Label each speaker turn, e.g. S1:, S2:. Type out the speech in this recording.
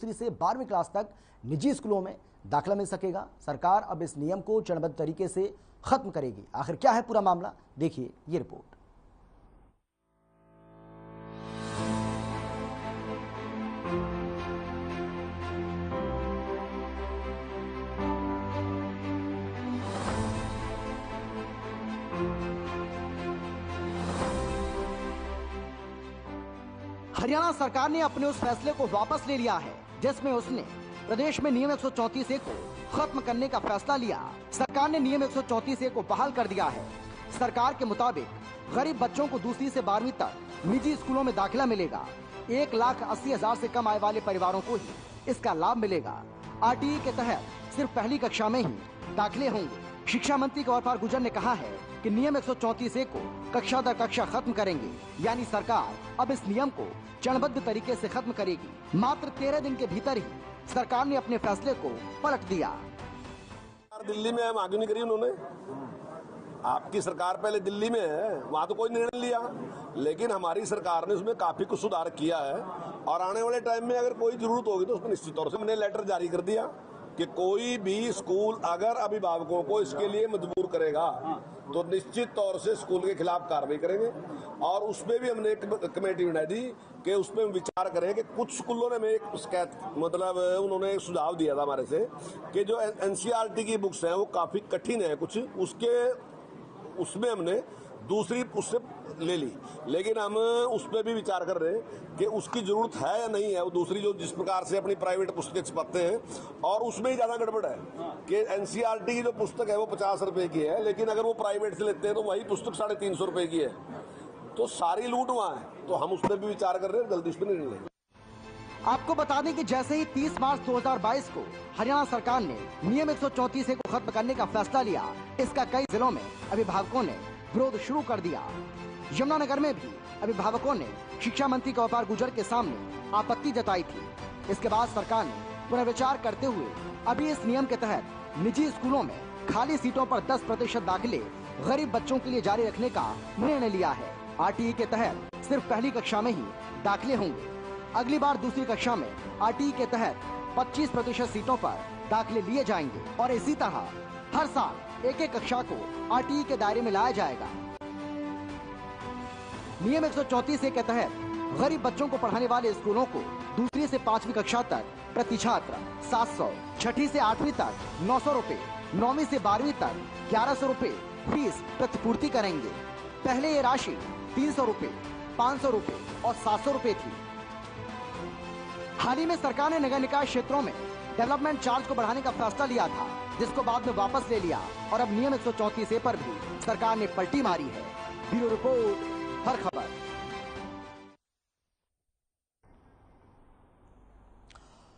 S1: दूसरी से 12वीं क्लास तक निजी स्कूलों में दाखिला मिल सकेगा। सरकार अब इस नियम को चरणबद्ध तरीके से खत्म करेगी। आखिर क्या है पूरा मामला, देखिए ये रिपोर्ट। हरियाणा सरकार ने अपने उस फैसले को वापस ले लिया है जिसमें उसने प्रदेश में नियम 134A को खत्म करने का फैसला लिया। सरकार ने नियम 134A को बहाल कर दिया है। सरकार के मुताबिक गरीब बच्चों को दूसरी से 12वीं तक निजी स्कूलों में दाखिला मिलेगा। 1,80,000 से कम आय वाले परिवारों को ही इसका लाभ मिलेगा। RTE के तहत सिर्फ पहली कक्षा में ही दाखिले होंगे। शिक्षा मंत्री गौरपाल गुर्जर ने कहा है कि नियम 134A को कक्षा दर कक्षा खत्म करेंगे, यानी सरकार अब इस नियम को चरणबद्ध तरीके से खत्म करेगी। मात्र 13 दिन के भीतर ही सरकार ने अपने फैसले को पलट दिया।
S2: दिल्ली में हम आगे नहीं करी, उन्होंने आपकी सरकार पहले दिल्ली में है, वहाँ तो कोई निर्णय लिया, लेकिन हमारी सरकार ने उसमें काफी कुछ सुधार किया है। और आने वाले टाइम में अगर कोई जरूरत होगी तो उसमें निश्चित तौर से हमने लेटर जारी कर दिया कि कोई भी स्कूल अगर अभिभावकों को इसके लिए मजबूर करेगा तो निश्चित तौर से स्कूल के खिलाफ कार्रवाई करेंगे। और उसमें भी हमने एक कमेटी बना दी कि उसमें विचार करें कि कुछ स्कूलों ने में एक शिकायत मतलब उन्होंने एक सुझाव दिया था हमारे से कि जो NCERT की बुक्स हैं वो काफी कठिन है कुछ, उसमें हमने दूसरी उससे ले ली, लेकिन हम उस पर भी विचार कर रहे हैं कि उसकी जरूरत है या नहीं है। वो दूसरी जो जिस प्रकार से अपनी प्राइवेट पुस्तकें छपाते हैं और उसमें ही ज्यादा गड़बड़ है कि NCERT की जो पुस्तक है वो 50 रुपए की है, लेकिन अगर वो प्राइवेट से लेते हैं तो वही पुस्तक 350 रुपए की है, तो सारी लूट वहां है। तो हम उस पर भी विचार कर रहे हैं, जल्दी उस पर निर्णय लेंगे।
S1: आपको बता दें कि जैसे ही 30 मार्च 2022 को हरियाणा सरकार ने नियम 134A को खत्म करने का फैसला लिया, इसका कई जिलों में अभिभावकों ने विरोध शुरू कर दिया। यमुनानगर में भी अभिभावकों ने शिक्षा मंत्री गौरपाल गुर्जर के सामने आपत्ति जताई थी। इसके बाद सरकार ने पुनर्विचार करते हुए अभी इस नियम के तहत निजी स्कूलों में खाली सीटों पर 10% दाखिले गरीब बच्चों के लिए जारी रखने का निर्णय लिया है। RTE के तहत सिर्फ पहली कक्षा में ही दाखिले होंगे। अगली बार दूसरी कक्षा में RTE के तहत 25% सीटों पर दाखिले लिए जाएंगे और इसी तरह हर साल एक एक कक्षा को RTE के दायरे में लाया जाएगा। नियम 134A के तहत गरीब बच्चों को पढ़ाने वाले स्कूलों को दूसरी से 5वीं कक्षा तक प्रति छात्र 700, छठी से 8वीं तक 900 रुपए, 9वीं से 12वीं तक 1100 रुपए फीस प्रतिपूर्ति करेंगे। पहले ये राशि 300 रुपए, 500 रुपए और 700 रुपए थी। हाल ही में सरकार ने नगर निकाय क्षेत्रों में डेवलपमेंट चार्ज को बढ़ाने का फैसला लिया था, जिसको बाद में वापस ले लिया और अब नियम 134A पर भी सरकार ने पलटी मारी है। ब्यूरो रिपोर्ट, हर खबर।